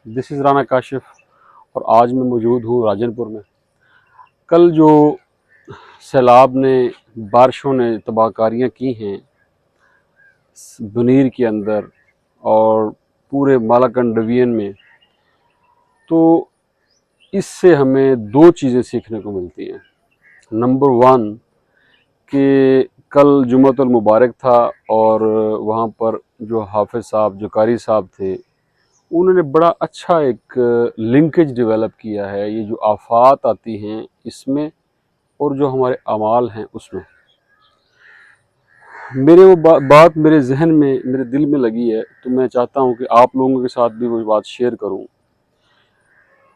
دس از رانا کاشف اور آج میں موجود ہوں راجن پور میں۔ کل جو سیلاب نے بارشوں نے تباہ کاریاں کی ہیں بنیر کے اندر اور پورے مالاکنڈ ڈویژن میں، تو اس سے ہمیں دو چیزیں سیکھنے کو ملتی ہیں۔ نمبر ون کہ کل جمعۃ المبارک تھا اور وہاں پر جو حافظ صاحب جو قاری صاحب تھے انہوں نے بڑا اچھا ایک لنکیج ڈیولپ کیا ہے، یہ جو آفات آتی ہیں اس میں اور جو ہمارے اعمال ہیں اس میں۔ میرے وہ بات میرے ذہن میں میرے دل میں لگی ہے، تو میں چاہتا ہوں کہ آپ لوگوں کے ساتھ بھی وہ بات شیئر کروں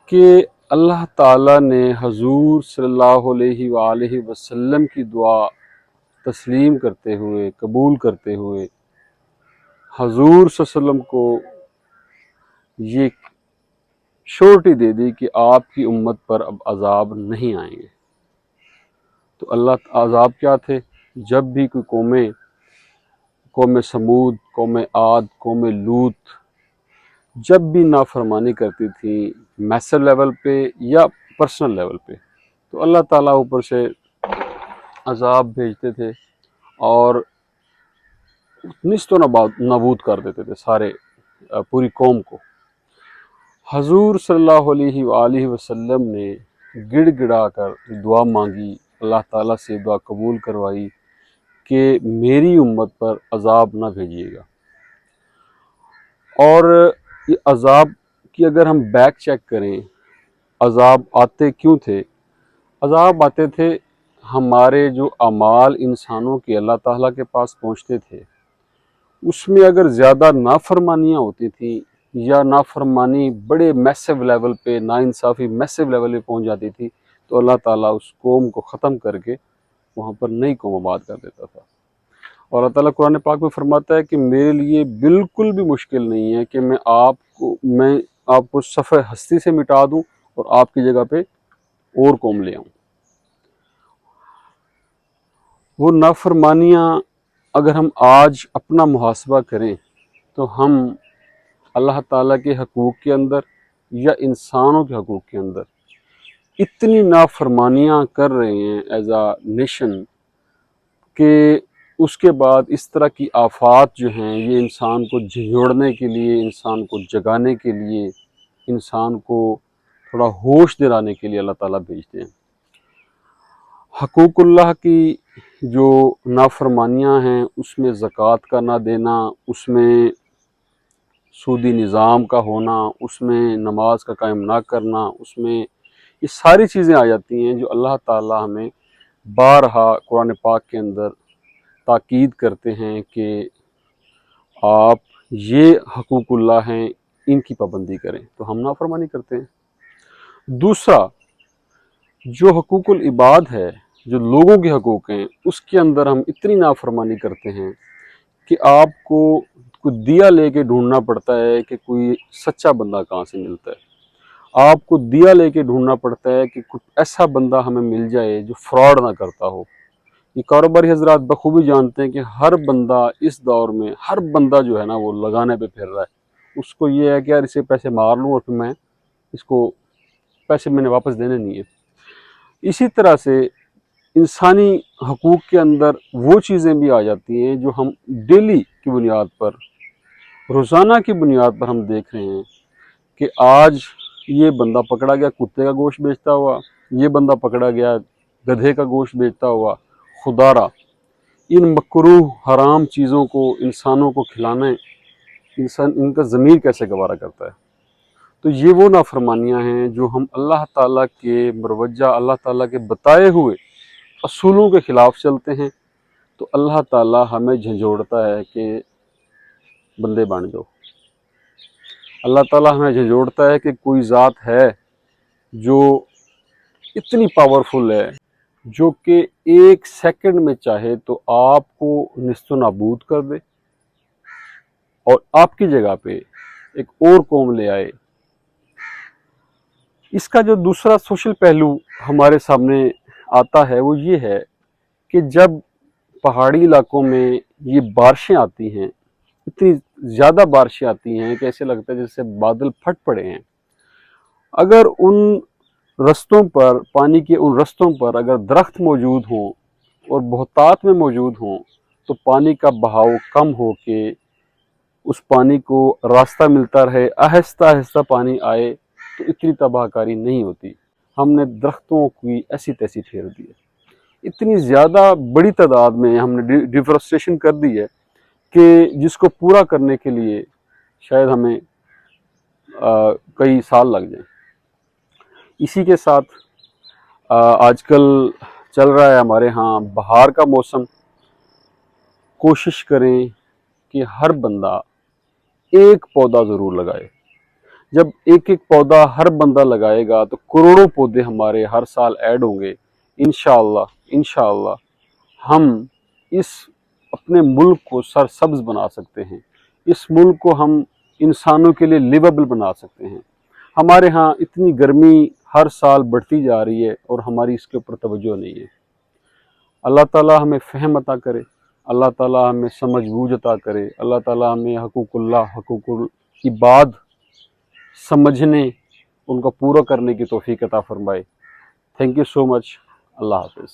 کہ اللہ تعالیٰ نے حضور صلی اللہ علیہ وآلہ وسلم کی دعا تسلیم کرتے ہوئے قبول کرتے ہوئے حضور صلی اللہ علیہ وسلم کو یہ شورٹی دے دی کہ آپ کی امت پر اب عذاب نہیں آئیں گے۔ تو اللہ عذاب کیا تھے؟ جب بھی کوئی قوم سمود، قوم عاد، قوم لوط جب بھی نافرمانی کرتی تھی میسر لیول پہ یا پرسنل لیول پہ، تو اللہ تعالیٰ اوپر سے عذاب بھیجتے تھے اور نیست و نابود کر دیتے تھے سارے پوری قوم کو۔ حضور صلی اللہ علیہ وآلہ وسلم نے گڑ گڑا کر دعا مانگی، اللہ تعالیٰ سے دعا قبول کروائی کہ میری امت پر عذاب نہ بھیجیے گا۔ اور یہ عذاب کی اگر ہم بیک چیک کریں، عذاب آتے کیوں تھے؟ عذاب آتے تھے ہمارے جو اعمال انسانوں کے اللہ تعالیٰ کے پاس پہنچتے تھے، اس میں اگر زیادہ نافرمانیاں ہوتی تھیں یا نافرمانی بڑے میسو لیول پہ، ناانصافی میسو لیول پہ پہنچ جاتی تھی، تو اللہ تعالیٰ اس قوم کو ختم کر کے وہاں پر نئی قوم آباد کر دیتا تھا۔ اور اللہ تعالیٰ قرآن پاک میں فرماتا ہے کہ میرے لیے بالکل بھی مشکل نہیں ہے کہ میں آپ کو صفحہ ہستی سے مٹا دوں اور آپ کی جگہ پہ اور قوم لے آؤں۔ وہ نافرمانیاں اگر ہم آج اپنا محاسبہ کریں تو ہم اللہ تعالیٰ کے حقوق کے اندر یا انسانوں کے حقوق کے اندر اتنی نافرمانیاں کر رہے ہیں ایز اے نیشن کہ اس کے بعد اس طرح کی آفات جو ہیں یہ انسان کو جھنجھوڑنے کے لیے، انسان کو جگانے کے لیے، انسان کو تھوڑا ہوش دلانے کے لیے اللہ تعالیٰ بھیجتے ہیں۔ حقوق اللہ کی جو نافرمانیاں ہیں اس میں زکوٰۃ کا نہ دینا، اس میں سودی نظام کا ہونا، اس میں نماز کا قائم نہ کرنا، اس میں یہ ساری چیزیں آ جاتی ہیں جو اللہ تعالیٰ ہمیں بارہا قرآن پاک کے اندر تاکید کرتے ہیں کہ آپ یہ حقوق اللہ ہیں ان کی پابندی کریں، تو ہم نافرمانی کرتے ہیں۔ دوسرا جو حقوق العباد ہے، جو لوگوں کے حقوق ہیں، اس کے اندر ہم اتنی نافرمانی کرتے ہیں کہ آپ کو کوئی دیا لے کے ڈھونڈنا پڑتا ہے کہ کوئی سچا بندہ کہاں سے ملتا ہے، آپ کو دیا لے کے ڈھونڈنا پڑتا ہے کہ کچھ ایسا بندہ ہمیں مل جائے جو فراڈ نہ کرتا ہو۔ یہ کاروباری حضرات بخوبی جانتے ہیں کہ ہر بندہ اس دور میں، ہر بندہ جو ہے نا وہ لگانے پہ پھر رہا ہے، اس کو یہ ہے کہ یار اسے پیسے مار لوں اور پھر میں اس کو پیسے میں نے واپس دینے نہیں ہے۔ اسی طرح سے انسانی حقوق کے اندر وہ چیزیں بھی آ جاتی ہیں جو ہم ڈیلی کی بنیاد پر، روزانہ کی بنیاد پر ہم دیکھ رہے ہیں کہ آج یہ بندہ پکڑا گیا کتے کا گوشت بیچتا ہوا، یہ بندہ پکڑا گیا گدھے کا گوشت بیچتا ہوا۔ خدا را ان مکروہ حرام چیزوں کو انسانوں کو کھلانے ان کا ضمیر کیسے گوارا کرتا ہے؟ تو یہ وہ نافرمانیاں ہیں جو ہم اللہ تعالیٰ کے مروجہ، اللہ تعالیٰ کے بتائے ہوئے اصولوں کے خلاف چلتے ہیں، تو اللہ تعالیٰ ہمیں جھنجھوڑتا ہے کہ بندے بن جاؤ۔ اللہ تعالیٰ ہمیں جھنجھوڑتا ہے کہ کوئی ذات ہے جو اتنی پاورفل ہے جو کہ ایک سیکنڈ میں چاہے تو آپ کو نیست و نابود کر دے اور آپ کی جگہ پہ ایک اور قوم لے آئے۔ اس کا جو دوسرا سوشل پہلو ہمارے سامنے آتا ہے وہ یہ ہے کہ جب پہاڑی علاقوں میں یہ بارشیں آتی ہیں اتنی زیادہ بارشیں آتی ہیں کہ ایسے لگتا ہے جیسے بادل پھٹ پڑے ہیں۔ اگر ان رستوں پر، پانی کے ان رستوں پر اگر درخت موجود ہوں اور بہتات میں موجود ہوں تو پانی کا بہاؤ کم ہو کے اس پانی کو راستہ ملتا رہے، آہستہ آہستہ پانی آئے تو اتنی تباہ کاری نہیں ہوتی۔ ہم نے درختوں کی ایسی تیسی پھیر دی ہے، اتنی زیادہ بڑی تعداد میں ہم نے ڈیفورسٹریشن کر دی ہے کہ جس کو پورا کرنے کے لیے شاید ہمیں کئی سال لگ جائیں۔ اسی کے ساتھ آج کل چل رہا ہے ہمارے ہاں بہار کا موسم۔ کوشش کریں کہ ہر بندہ ایک پودا ضرور لگائے۔ جب ایک ایک پودا ہر بندہ لگائے گا تو کروڑوں پودے ہمارے ہر سال ایڈ ہوں گے۔ انشاءاللہ ہم اس اپنے ملک کو سرسبز بنا سکتے ہیں، اس ملک کو ہم انسانوں کے لیے لیویبل بنا سکتے ہیں۔ ہمارے ہاں اتنی گرمی ہر سال بڑھتی جا رہی ہے اور ہماری اس کے اوپر توجہ نہیں ہے۔ اللہ تعالیٰ ہمیں فہم عطا کرے، اللہ تعالیٰ ہمیں سمجھ بوجھ عطا کرے، اللہ تعالیٰ ہمیں حقوق کی بات سمجھنے، ان کو پورا کرنے کی توفیق عطا فرمائے۔ تھینک یو سو مچ۔ اللہ حافظ۔